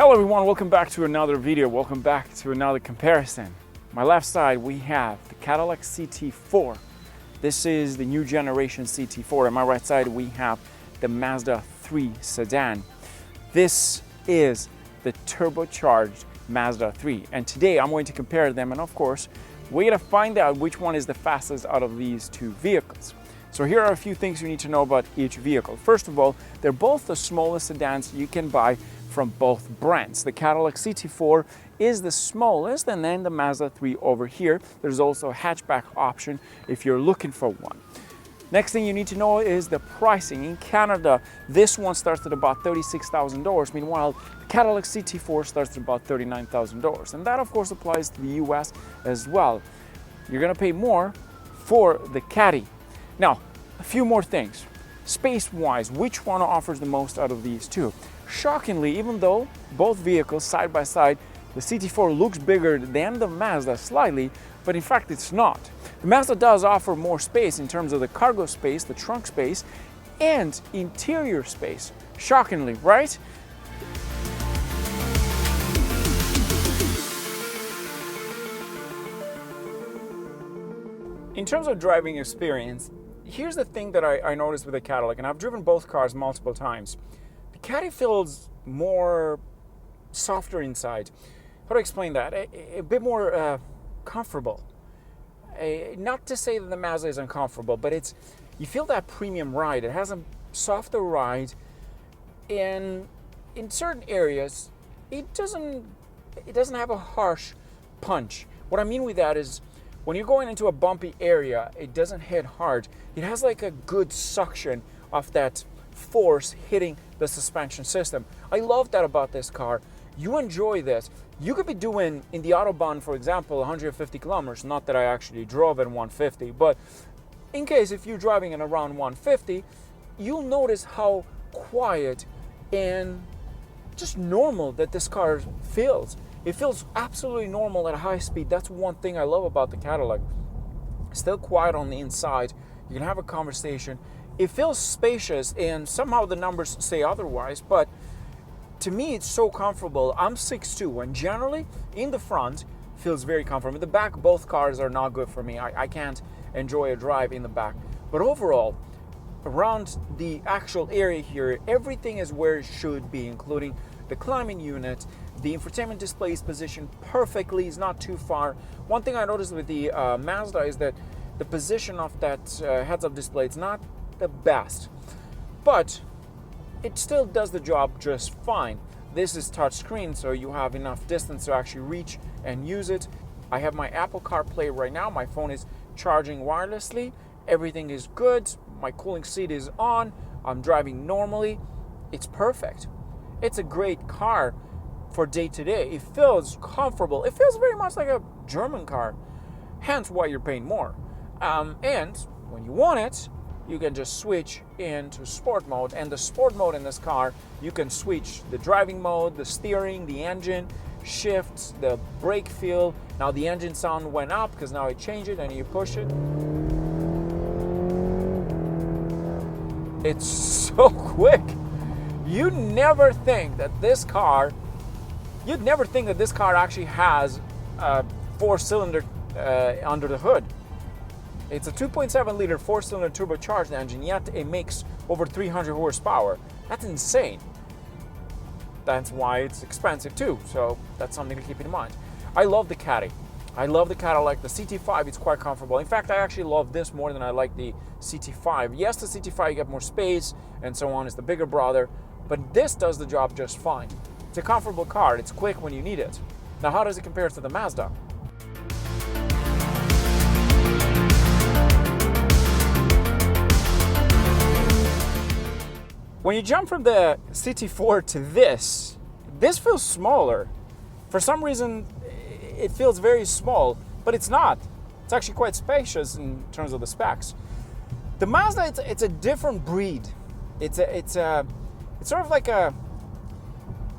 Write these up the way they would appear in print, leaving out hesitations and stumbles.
Hello everyone, welcome back to another video, welcome back to another comparison. My left side we have the Cadillac CT4. This is the new generation CT4. On my right side we have the Mazda3 Sedan. This is the turbocharged Mazda 3, and today I'm going to compare them, and of course we're going to find out which one is the fastest out of these two vehicles. So here are a few things you need to know about each vehicle. First of all, they're both the smallest sedans you can buy from both brands. The Cadillac CT4 is the smallest, and then the Mazda 3 over here. There's also a hatchback option if you're looking for one. Next thing you need to know is the pricing. In Canada, this one starts at about $36,000. Meanwhile, the Cadillac CT4 starts at about $39,000. And that, of course, applies to the US as well. You're going to pay more for the Caddy. Now, a few more things. Space-wise, which one offers the most out of these two? Shockingly, even though both vehicles side by side, the CT4 looks bigger than the Mazda slightly, but in fact it's not. The Mazda does offer more space in terms of the cargo space, the trunk space, and interior space. Shockingly, right? In terms of driving experience, here's the thing that I noticed with the Cadillac, and I've driven both cars multiple times. The Caddy feels more softer inside. How do I explain that? A bit more comfortable. Not to say that the Mazda is uncomfortable, but you feel that premium ride. It has a softer ride, and in certain areas, it doesn't have a harsh punch. What I mean with that is, when you're going into a bumpy area, it doesn't hit hard. It has like a good suction of that force hitting the suspension system. I love that about this car. You enjoy this. You could be doing in the Autobahn, for example, 150 kilometers. Not that I actually drove at 150, but in case if you're driving at around 150, you'll notice how quiet and just normal that this car feels. It feels absolutely normal at high speed. That's one thing I love about the Cadillac. Still quiet on the inside. You can have a conversation. It feels spacious, and somehow the numbers say otherwise, but to me it's so comfortable. I'm 6'2", and generally in the front feels very comfortable. In the back, both cars are not good for me. I can't enjoy a drive in the back. But overall, around the actual area here, everything is where it should be, including the climbing unit. The infotainment display is positioned perfectly, it's not too far. One thing I noticed with the Mazda is that the position of that heads-up display is not the best, but it still does the job just fine. This is touchscreen, so you have enough distance to actually reach and use it. I have my Apple CarPlay right now. My phone is charging wirelessly. Everything is good. My cooling seat is on. I'm driving normally. It's perfect. It's a great car for day-to-day. It feels comfortable. It feels very much like a German car, hence why you're paying more. And when you want it, you can just switch into sport mode, and the sport mode in this car, you can switch the driving mode, the steering, the engine, shifts, the brake feel. Now the engine sound went up because now I changed it, and you push it. It's so quick. You'd never think that this car actually has a 4-cylinder under the hood. It's a 2.7 liter 4-cylinder turbocharged engine, yet it makes over 300 horsepower. That's insane. That's why it's expensive too, so that's something to keep in mind. I love the Caddy. I love the Cadillac. The CT5 is quite comfortable. In fact, I actually love this more than I like the CT5. Yes, the CT5 you get more space and so on, it's the bigger brother, but this does the job just fine. It's a comfortable car. It's quick when you need it. Now, how does it compare to the Mazda? When you jump from the CT4 to this feels smaller. For some reason, it feels very small, but it's not. It's actually quite spacious in terms of the specs. The Mazda, it's a different breed. It's sort of like a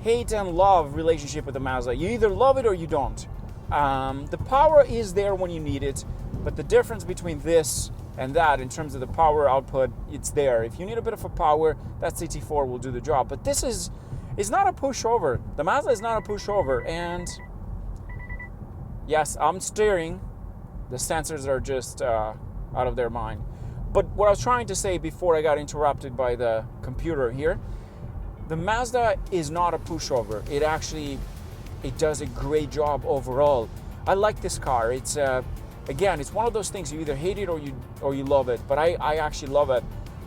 hate and love relationship with the Mazda. You either love it or you don't. The power is there when you need it, but the difference between this and that in terms of the power output, it's there. If you need a bit of a power, that CT4 will do the job. But this is It's not a pushover. The Mazda is not a pushover, and yes, I'm steering. The sensors are just out of their mind. But what I was trying to say before I got interrupted by the computer here, the Mazda is not a pushover. It does a great job overall. I like this car. It's again, it's one of those things you either hate it or you love it. But I actually love it.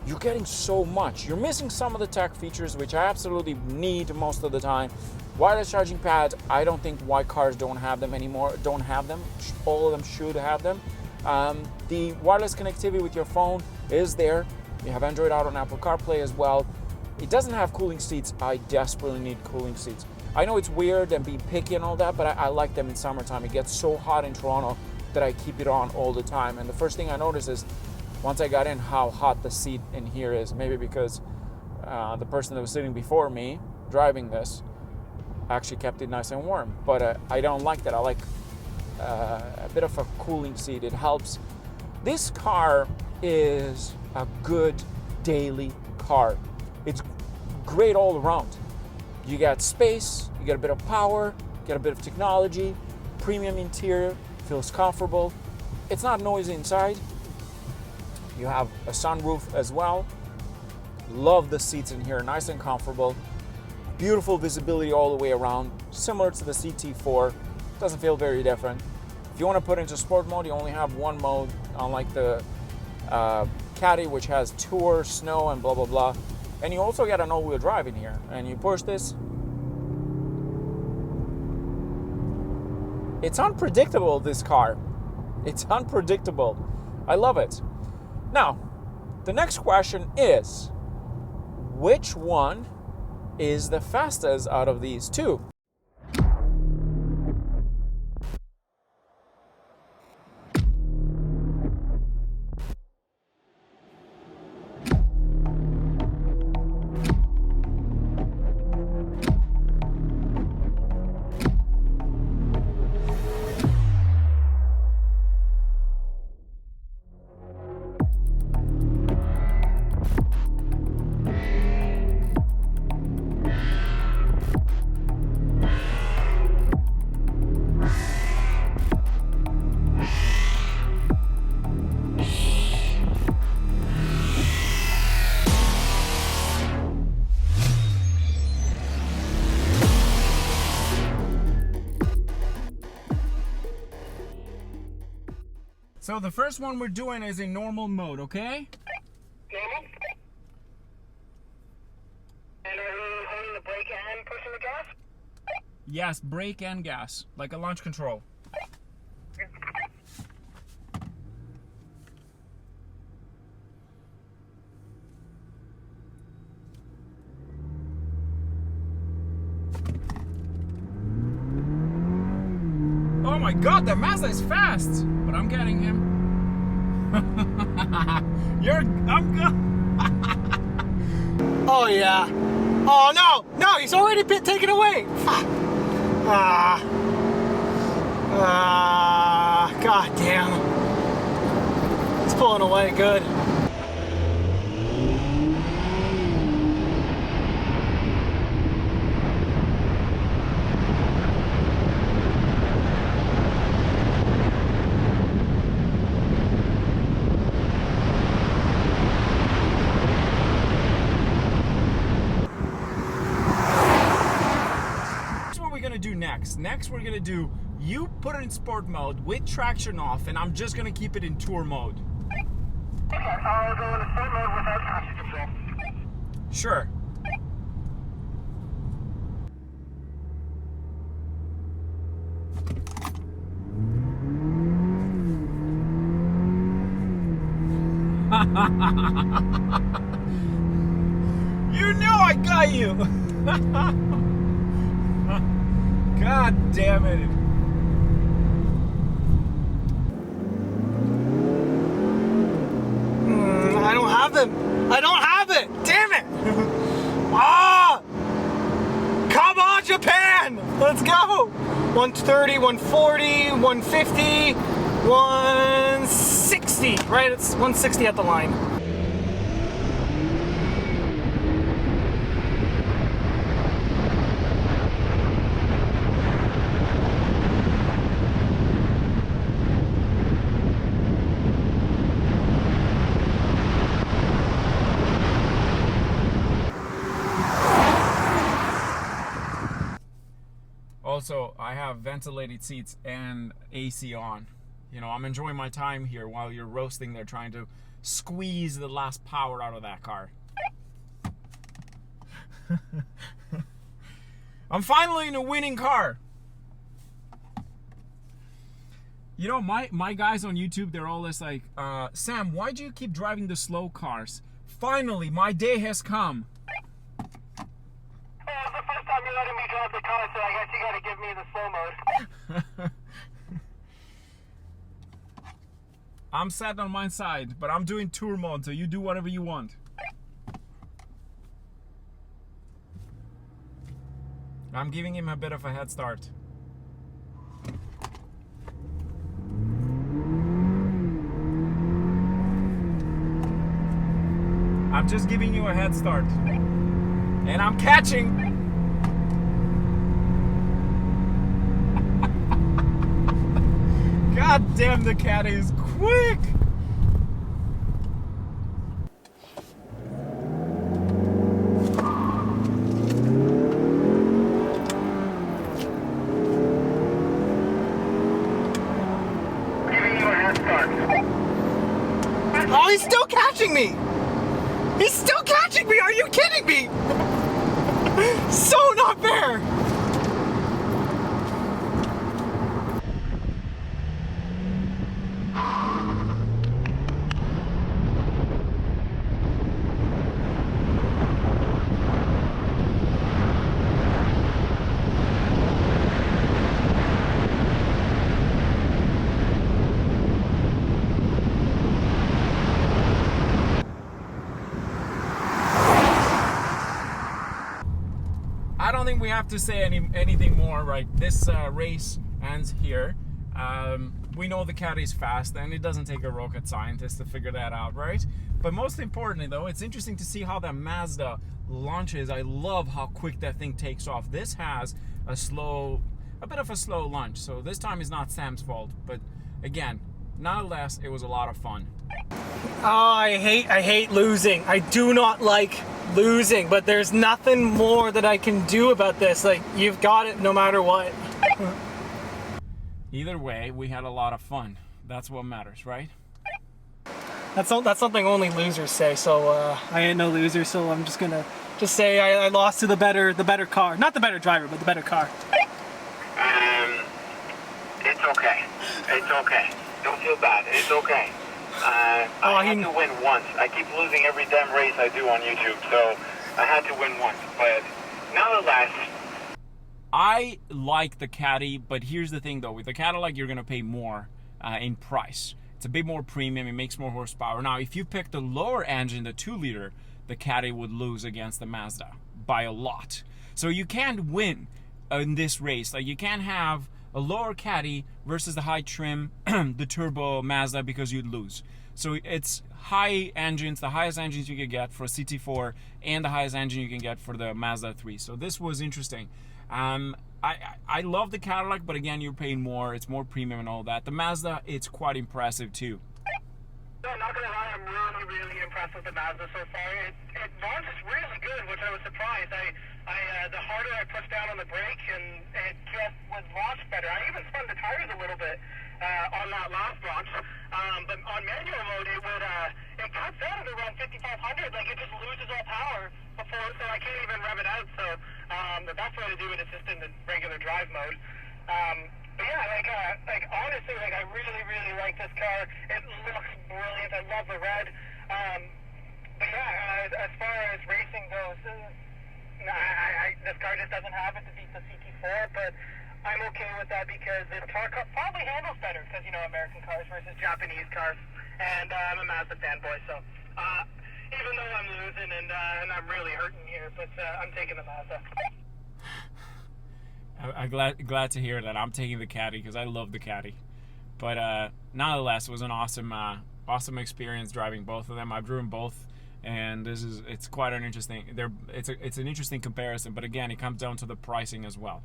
You're getting so much. You're missing some of the tech features, which I absolutely need most of the time. Wireless charging pads, I don't think why cars don't have them anymore. Don't have them. All of them should have them. The wireless connectivity with your phone is there. You have Android Auto and Apple CarPlay as well. It doesn't have cooling seats. I desperately need cooling seats. I know it's weird and being picky and all that, but I like them in summertime. It gets so hot in Toronto that I keep it on all the time. And the first thing I noticed is, once I got in, how hot the seat in here is. Maybe because the person that was sitting before me driving this actually kept it nice and warm. But I don't like that. I like a bit of a cooling seat. It helps. This car is a good daily car. It's great all around. You got space, you got a bit of power, you got a bit of technology, premium interior, feels comfortable. It's not noisy inside. You have a sunroof as well. Love the seats in here, nice and comfortable. Beautiful visibility all the way around, similar to the CT4. Doesn't feel very different. If you want to put into sport mode, you only have one mode, unlike the Caddy, which has tour, snow, and blah, blah, blah. And you also get an all-wheel drive in here. And you push this. It's unpredictable, this car. It's unpredictable. I love it. Now, the next question is, which one is the fastest out of these two? So the first one we're doing is in normal mode, okay? Normal? And are you holding the brake and pushing the gas? Yes, brake and gas, like a launch control. Oh my god, that Mazda is fast! But I'm getting him. I'm good. Oh yeah. Oh no, no, he's already been taken away. God damn. It's pulling away good. Do next we're gonna do, you put it in sport mode with traction off, and I'm just gonna keep it in tour mode. Okay, I'll go into sport mode without traction control. Sure. You know I got you. God damn it. I don't have them. I don't have it. Damn it. Ah! Come on, Japan. Let's go. 130, 140, 150, 160. Right? It's 160 at the line. Also, I have ventilated seats and AC on. You know, I'm enjoying my time here while you're roasting there trying to squeeze the last power out of that car. I'm finally in a winning car. You know, my guys on YouTube, they're always like, Sam, why do you keep driving the slow cars? Finally, my day has come. Well, it's the first time you're letting me drive the car, so I guess you gotta give me the slow mode. I'm sat on my side, but I'm doing tour mode, so you do whatever you want. I'm giving him a bit of a head start. I'm just giving you a head start. And I'm catching. God damn, the Caddy is quick. Giving you a head start. Oh, he's still catching me! He's still catching me! Are you kidding me? So not fair! I don't think we have to say anything more, right? This race ends here. We know the Caddy's fast, and it doesn't take a rocket scientist to figure that out, right? But most importantly, though, it's interesting to see how that Mazda launches. I love how quick that thing takes off. This has a bit of a slow launch, so this time is not Sam's fault. But again, nonetheless, it was a lot of fun. Oh, I hate losing. I do not like losing, but there's nothing more that I can do about this. Like, you've got it no matter what. Either way, we had a lot of fun. That's what matters, right? That's something only losers say. So I ain't no loser. So I'm just gonna say I lost to the better car, not the better driver, but the better car. It's okay. It's okay. Don't feel bad. It's okay. I had to win once. I keep losing every damn race I do on YouTube, so I had to win once. But nonetheless, I like the Caddy, but here's the thing though, with the Cadillac you're gonna pay more in price. It's a bit more premium, it makes more horsepower. Now if you pick the lower engine, the 2-liter, the Caddy would lose against the Mazda by a lot. So you can't win in this race. Like, you can't have a lower Caddy versus the high trim, the turbo Mazda, because you'd lose. So it's high engines, the highest engines you can get for a CT4 and the highest engine you can get for the Mazda 3. So this was interesting. I love the Cadillac, but again, you're paying more. It's more premium and all that. The Mazda, it's quite impressive too. no, not gonna lie, I'm really impressed with the Mazda so far. It launches really good, which I was surprised. The harder I pushed down on the brake, and it just would launch better. I even spun the tires a little bit on that last launch. But on manual mode, it cuts out at around 5,500. Like, it just loses all power before, so I can't even rev it out. So the best way to do it is just in the regular drive mode. But yeah, honestly, I really like this car. It looks brilliant. I love the red. But yeah, as far as racing goes, this car just doesn't have it to beat the CT4, but I'm okay with that because this car probably handles better because, you know, American cars versus Japanese cars, and I'm a Mazda fanboy, so even though I'm losing and I'm really hurting here, but I'm taking the Mazda. I'm glad to hear that. I'm taking the Caddy because I love the Caddy. But nonetheless, it was an awesome experience driving both of them. I've driven both, and it's quite an interesting. It's an interesting comparison. But again, it comes down to the pricing as well.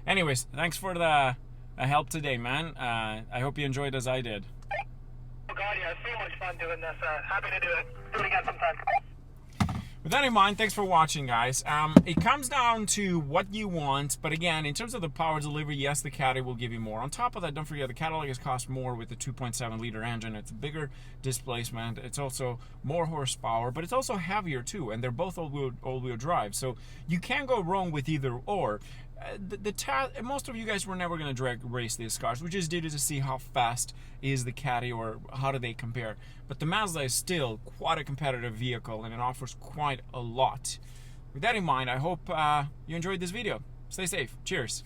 Anyways, thanks for the help today, man. I hope you enjoyed as I did. Oh God, yeah, so much fun doing this. Happy to do it. Do it again sometime. With that in mind, thanks for watching, guys. It comes down to what you want, but again, in terms of the power delivery, yes, the Caddy will give you more. On top of that, don't forget the Cadillac has cost more with the 2.7 liter engine. It's a bigger displacement. It's also more horsepower, but it's also heavier too, and they're both all-wheel drive. So you can't go wrong with either or. Most of you guys were never going to drag race these cars. We just did it to see how fast is the Caddy or how do they compare. But the Mazda is still quite a competitive vehicle and it offers quite a lot. With that in mind, I hope you enjoyed this video. Stay safe. Cheers.